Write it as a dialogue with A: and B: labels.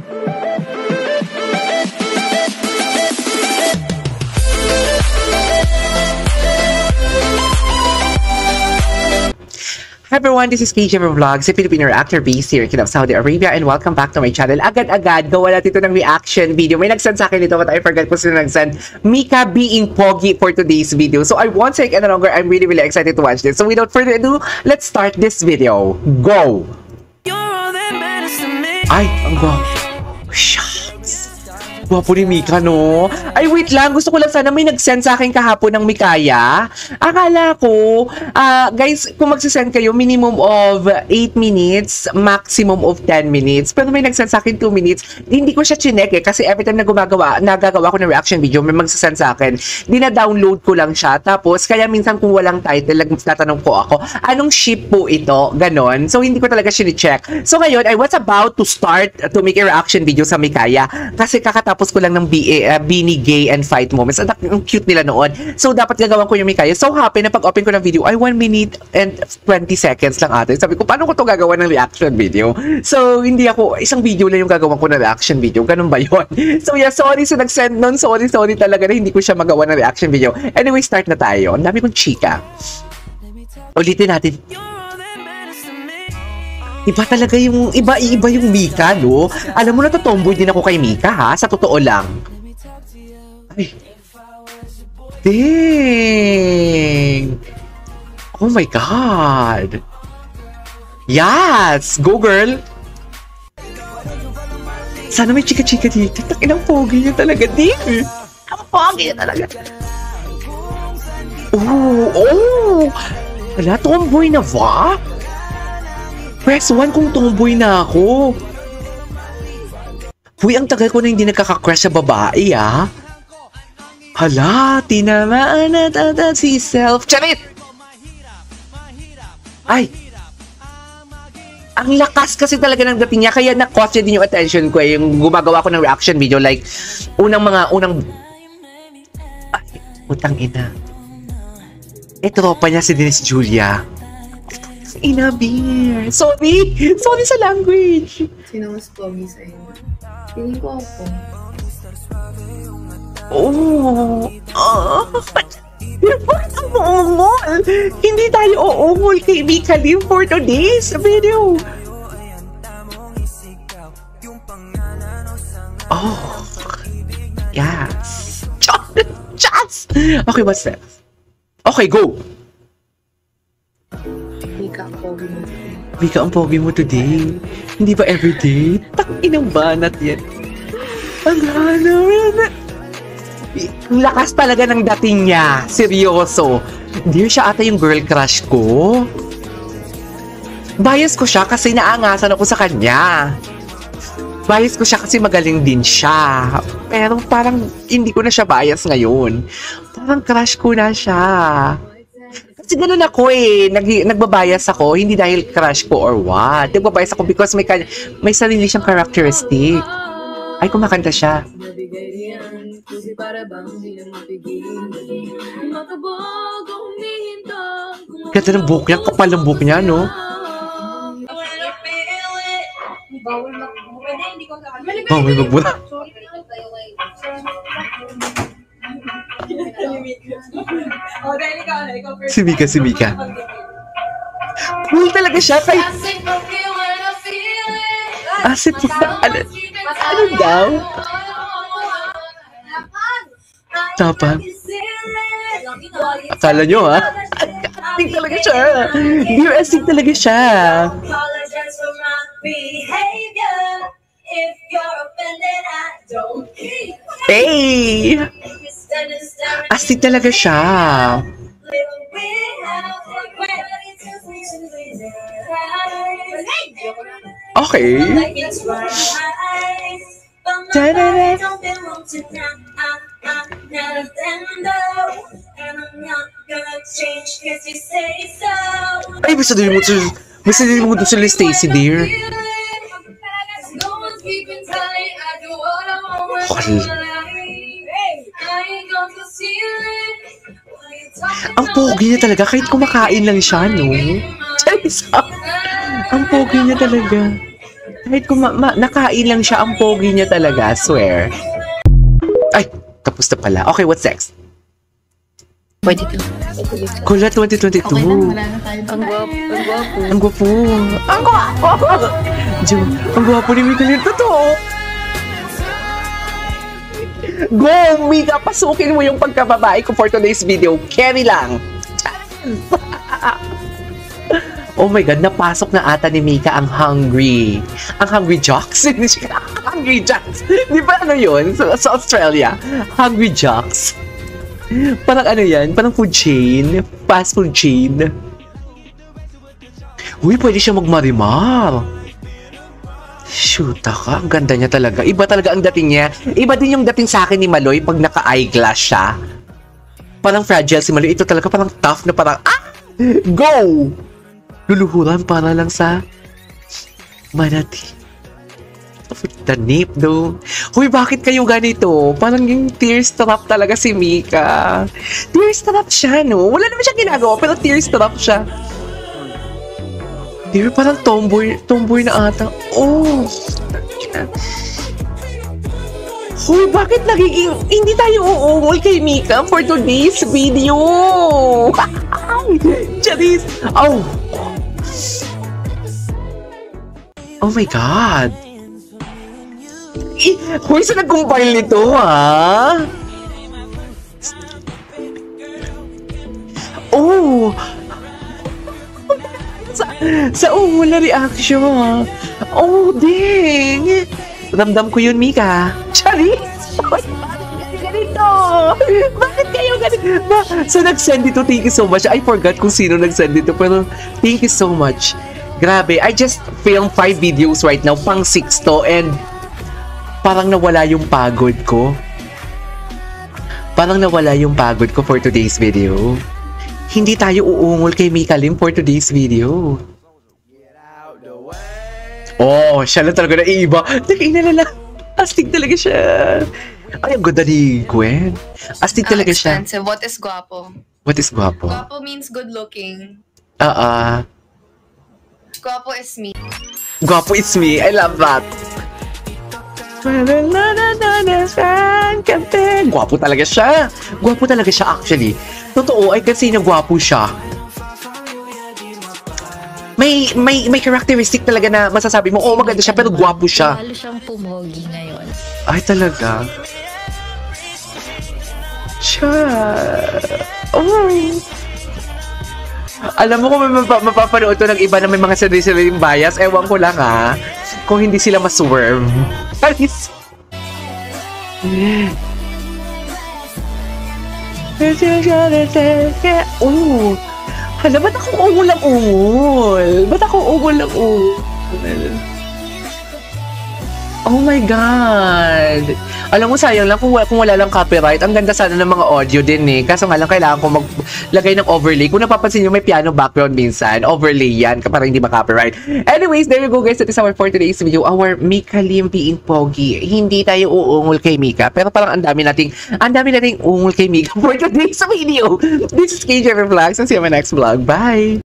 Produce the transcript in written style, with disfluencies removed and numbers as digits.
A: Hi everyone, this is KJ Vlogs, a Filipino actor based here in Saudi Arabia, and welcome back to my channel. Agad-agad, gawa natin ito ng reaction video. May nagsend sa akin ito, but I forgot kung sino nagsend. Mika being pogi for today's video. So I won't take any longer. I'm really excited to watch this. So without further ado, let's start this video. Go! Ay, ang gwapo. Shucks. Gwapo ni Mika, no? Ay, wait lang. Gusto ko lang sana may nag-send sa akin kahapon ng Mikaya. Akala ko, guys, kung magsisend kayo, minimum of 8 minutes, maximum of 10 minutes. Pero may nag-send sa akin 2 minutes. Hindi ko siya chinek eh, kasi every time na nagagawa ko ng reaction video, may magsisend sa akin. Dina-download ko lang siya. Tapos, kaya minsan kung walang title, nagtatanong po ako, anong ship po ito? Ganon. So, hindi ko talaga siya-check. So, ngayon, I was about to start to make a reaction video sa Mikaya. Kasi kakatapos ko lang ng Beanie Gay and Fight Moments. Ang cute nila noon. So, dapat gagawan ko yung Mikaya. So, happy na pag-open ko ng video, ay 1 minute and 20 seconds lang ate. Sabi ko, paano ko to gagawa ng reaction video? So, hindi ako, isang video lang yung gagawan ko ng reaction video. Ganun ba yun? So, yeah, sorry sa nag-send nun. Sorry talaga na hindi ko siya magawa ng reaction video. Anyway, start na tayo. Ang dami kong chika. Ulitin natin. Iba talaga yung, iba yung Mika, no? Alam mo na to, tomboy din ako kay Mika, ha? Sa totoo lang. Ay. Dang! Oh my God! Yes! Go, girl! Sana may chika-chika dito. Takinang pogi niya talaga, din! Ang pogi niya talaga. Oh! Wala, tomboy na ba? Press 1 kung tomboy na ako. Uy, ang tagal ko na hindi nagkaka-crush sa babae, ah. Hala, tinamaan na si self. Charit! Ay! Ang lakas kasi talaga ng dating niya, kaya na-caught din yung attention ko, yung gumagawa ko ng reaction video, like, unang... Ay, utang ina. Tropa niya si Dennis Julia. Inabir. Sorry sa language.
B: Sino mas pogi sa inyo? Feeling ko ako.
A: Bakit ang uungol? Hindi tayo uungol kay Mika Lim for today's video. Oh. Yes. Chats. Okay, what's next? Okay, go. Mika, ang pogi mo today. Hindi ba everyday? Takinang banat yan. Ang hanap. Lakas talaga ng dating niya. Seryoso. Dear, siya ata yung girl crush ko. Bias ko siya kasi naangasan ako sa kanya. Bias ko siya kasi magaling din siya. Pero parang hindi ko na siya bias ngayon. Parang crush ko na siya. Kasi ganun ako eh, nagbabias ako, hindi dahil crush ko or what. Nagbabias ako because may sarili siyang characteristic. Ay, kumakanta siya. Ganda ng buhok niya, kapal ng buhok niya, no? Bawal magbura. Si Mika. Cool talaga siya. Asip mo. Ano daw? Dapat. Akala nyo, ha? Astig talaga siya. Dear, astig talaga siya. Hey! Astig talaga siya. Okay. Ay, basta din mo ito sa Stacy, dear. Ang pogi niya talaga, kahit kumakain lang siya, no? Ang pogi niya talaga. Kahit kung nakain lang siya, ang pogi niya talaga, swear. Ay, tapos na pala. Okay, what's next?
C: Pwede to.
A: Kulat 2022.
B: Okay lang, wala na tayo.
C: Ang gwapo.
A: Ang gwapo. Ang gwapo. Diyo, ang gwapo ni Mika Lim. Totoo. Go, Mika. Pasukin mo yung pagkababae ko for today's video. Carry lang. Oh my God, napasok na ata ni Mika ang Hungry. Ang Hungry Jocks. Hungry Jocks. Di ba ano yun? Sa Australia. Hungry Jocks. Parang ano yan? Parang food chain. Fast food chain. Uy, pwede siya magmarimar. Shoot ka. Ang ganda niya talaga. Iba talaga ang dating niya. Iba din yung dating sa akin ni Maloy pag naka-eyeglass siya. Parang fragile si Maloy. Ito talaga parang tough na parang, go! Luluhuran para lang sa manati. The nape though. Huy, bakit kayo ganito? Parang yung tears trap talaga si Mika. Tears trap siya, no? Wala naman siya ginagawa, pero tears trap siya. Dear, parang tomboy na ata. Oh. Huy, bakit nagiging hindi tayo uungol kay Mika for today's video? Charis. Oh. Oh my God. Huy, saan nag-compile nito, ha? Oh! Sa na reaction. Oh, dang! Ramdam ko yun, Mika. Charis! Ganito! Bakit kayo ganito? So, nag-send dito. Thank you so much. I forgot kung sino nag-send dito. Pero, thank you so much. Grabe, I just filmed 5 videos right now. Pang 6 to. And, parang nawala yung pagod ko. Parang nawala yung pagod ko for today's video. Hindi tayo uungol kay Mika Lim for today's video. Oh, siya lang talaga na iba. Nag-inalala. Astig talaga siya. Ay, ang ganda ni Gwen. Astig talaga siya.
C: Expensive. What is guapo?
A: What is guwapo?
C: Guapo means good looking. Guapo is me.
A: Guwapo is me. I love that. Gwapo talaga siya. Gwapo talaga siya actually. Totoo, ay kasi na gwapo siya. May characteristic talaga na masasabi mo, oh maganda siya pero gwapo siya.
D: Lalo siyang pumogi ngayon.
A: Ay talaga. Siya. Oh. Alam mo kung may mapapanood to ng iba na may mga sarili-sariling bias, ewan ko lang ha. Kung hindi sila maswerve. Alis. Oh. Hala, ba't ako ungol lang ungol? Ba't ako ungol lang ungol? Oh my God! Alam mo, sayang lang kung wala lang copyright. Ang ganda sana ng mga audio din eh. Kaso nga lang, kailangan ko maglagay ng overlay. Kung napapansin nyo, may piano background minsan. Overlay yan, para hindi ma-copyright. Anyways, there you go guys. That is our for today's video. Our Mika Lim being pogi. Hindi tayo uungol kay Mika. Pero parang ang dami nating ungol kay Mika for today's video. This is KJ Vlogs. And see you in my next vlog. Bye!